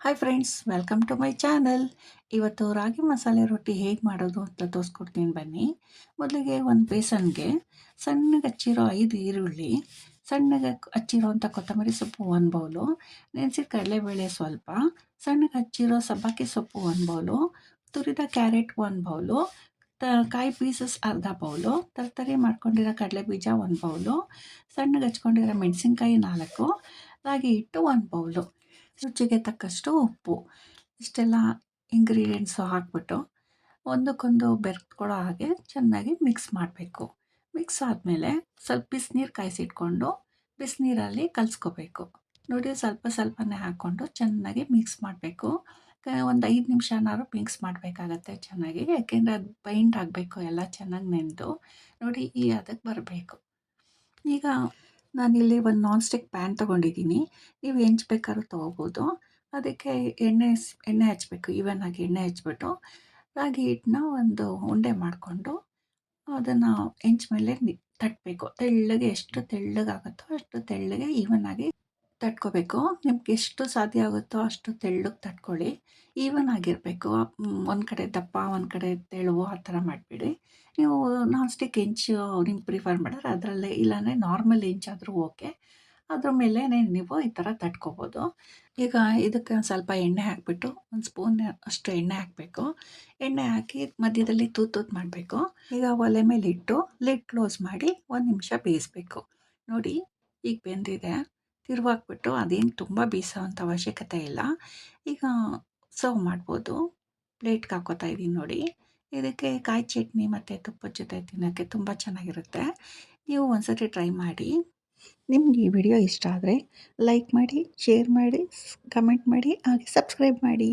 Hi friends, welcome to my channel. ಇವತ್ತು ರಾಗಿ ಮಸಾಲೆ ರೊಟ್ಟಿ ಹೇಗೆ ಮಾಡೋದು ಅಂತ ತೋರಿಸ್ಕೊಡ್ತೀನಿ ಬನ್ನಿ. ಮೊದಲಿಗೆ ಒಂದು ಬೇಸನ್ಗೆ ಸಣ್ಣಗೆ ಹಚ್ಚಿರೋ 5 ಈರುಳ್ಳಿ, ಸಣ್ಣಗೆ ಹಚ್ಚಿರೋಂಥ ಕೊತ್ತಂಬರಿ ಸೊಪ್ಪು 1 ಬೌಲು, ನೆನೆಸಿದ ಕಡಲೆಬೇಳೆ ಸ್ವಲ್ಪ, ಸಣ್ಣಗೆ ಹಚ್ಚಿರೋ ಸಬ್ಬಾಕಿ ಸೊಪ್ಪು 1 ಬೌಲು, ತುರಿದ ಕ್ಯಾರೆಟ್ 1 ಬೌಲು, ಕಾಯಿ ಪೀಸಸ್ ಅರ್ಧ ಬೌಲು, ತರಕಾರಿ ಮಾಡ್ಕೊಂಡಿರೋ ಕಡಲೆ ಬೀಜ 1 ಬೌಲು, ಸಣ್ಣಗೆ ಹಚ್ಕೊಂಡಿರೋ ಮೆಣಸಿನ್ಕಾಯಿ 4, ರಾಗಿ ಹಿಟ್ಟು 1 ಬೌಲು, ರುಚಿಗೆ ತಕ್ಕಷ್ಟು ಉಪ್ಪು. ಇಷ್ಟೆಲ್ಲ ಇಂಗ್ರೀಡಿಯೆಂಟ್ಸು ಹಾಕ್ಬಿಟ್ಟು ಒಂದಕ್ಕೊಂದು ಬೆರೆತ್ಕೊಳ್ಳೋ ಹಾಗೆ ಚೆನ್ನಾಗಿ ಮಿಕ್ಸ್ ಮಾಡಬೇಕು. ಮಿಕ್ಸ್ ಆದಮೇಲೆ ಸ್ವಲ್ಪ ಬಿಸಿನೀರು ಕಾಯಿಸಿಟ್ಕೊಂಡು ಬಿಸಿನೀರಲ್ಲಿ ಕಲಿಸ್ಕೋಬೇಕು. ನೋಡಿ, ಸ್ವಲ್ಪ ಸ್ವಲ್ಪನೇ ಹಾಕ್ಕೊಂಡು ಚೆನ್ನಾಗಿ ಮಿಕ್ಸ್ ಮಾಡಬೇಕು. ಒಂದು 5 ನಿಮಿಷನಾದ್ರು ಮಿಕ್ಸ್ ಮಾಡಬೇಕಾಗತ್ತೆ ಚೆನ್ನಾಗಿ, ಯಾಕೆಂದರೆ ಅದು ಬೈಂಡ್ ಆಗಬೇಕು, ಎಲ್ಲ ಚೆನ್ನಾಗಿ ನೆಂದು. ನೋಡಿ, ಈ ಹದಕ್ಕೆ ಬರಬೇಕು. ಈಗ ನಾನಿಲ್ಲಿ ಒಂದು ನಾನ್ ಸ್ಟಿಕ್ ಪ್ಯಾನ್ ತೊಗೊಂಡಿದ್ದೀನಿ. ನೀವು ಹೆಂಚು ಬೇಕಾದ್ರೂ ತೊಗೋಬೋದು. ಅದಕ್ಕೆ ಎಣ್ಣೆ ಹಚ್ಚಬೇಕು. ಈವನಾಗಿ ಎಣ್ಣೆ ಹಚ್ಬಿಟ್ಟು ರಾಗಿ ಹಿಟ್ಟನ್ನ ಒಂದು ಉಂಡೆ ಮಾಡಿಕೊಂಡು ಅದನ್ನು ಹೆಂಚು ಮೇಲೆ ತಟ್ಟಬೇಕು. ತೆಳ್ಳಗೆ, ಎಷ್ಟು ತೆಳ್ಳಗಾಗುತ್ತೋ ಅಷ್ಟು ತೆಳ್ಳಗೆ ಈವನಾಗಿ ತಟ್ಕೋಬೇಕು. ನಿಮ್ಗೆ ಎಷ್ಟು ಸಾಧ್ಯ ಆಗುತ್ತೋ ಅಷ್ಟು ತೆಳ್ಳಗೆ ತಟ್ಕೊಳ್ಳಿ. ಈವನ್ ಆಗಿರಬೇಕು. ಒಂದು ಕಡೆ ದಪ್ಪ, ಒಂದು ಕಡೆ ತೆಳುವು, ಆ ಥರ ಮಾಡಿಬಿಡಿ. ನೀವು ನಾನ್ ಸ್ಟಿಕ್ ಹೆಂಚು ನಿಮ್ಗೆ ಪ್ರಿಫರ್ ಮಾಡಿದ್ರೆ ಅದರಲ್ಲೇ, ಇಲ್ಲಾಂದರೆ ನಾರ್ಮಲ್ ಹೆಂಚಾದರೂ ಓಕೆ, ಅದ್ರ ಮೇಲೇ ನೀವು ಈ ಥರ ತಟ್ಕೋಬೋದು. ಈಗ ಇದಕ್ಕೆ ಒಂದು ಸ್ವಲ್ಪ ಎಣ್ಣೆ ಹಾಕಿಬಿಟ್ಟು ಒಂದು ಸ್ಪೂನ್ ಅಷ್ಟು ಎಣ್ಣೆ ಹಾಕಬೇಕು. ಎಣ್ಣೆ ಹಾಕಿ ಮಧ್ಯದಲ್ಲಿ ತೂತು ಮಾಡಬೇಕು. ಈಗ ಒಲೆ ಮೇಲೆ ಇಟ್ಟು ಲಿಡ್ ಕ್ಲೋಸ್ ಮಾಡಿ 1 ನಿಮಿಷ ಬೇಯಿಸ್ಬೇಕು. ನೋಡಿ, ಈಗ ಬೆಂದಿದೆ. ತಿರುವಾಕ್ಬಿಟ್ಟು ಅದೇನು ತುಂಬ ಬೇಯಿಸೋವಂಥ ಅವಶ್ಯಕತೆ ಇಲ್ಲ. ಈಗ ಸರ್ವ್ ಮಾಡ್ಬೋದು. ಪ್ಲೇಟ್ಗೆ ಹಾಕ್ಕೋತಾ ಇದ್ದೀನಿ ನೋಡಿ. ಇದಕ್ಕೆ ಕಾಯಿ ಚಟ್ನಿ ಮತ್ತು ತುಪ್ಪದ ಜೊತೆ ತಿನ್ನೋಕ್ಕೆ ತುಂಬ ಚೆನ್ನಾಗಿರುತ್ತೆ. ನೀವು ಒಂದ್ಸತಿ ಟ್ರೈ ಮಾಡಿ. ನಿಮ್ಗೆ ಈ ವಿಡಿಯೋ ಇಷ್ಟ ಆದರೆ ಲೈಕ್ ಮಾಡಿ, ಶೇರ್ ಮಾಡಿ, ಕಮೆಂಟ್ ಮಾಡಿ, ಹಾಗೆ ಸಬ್ಸ್ಕ್ರೈಬ್ ಮಾಡಿ.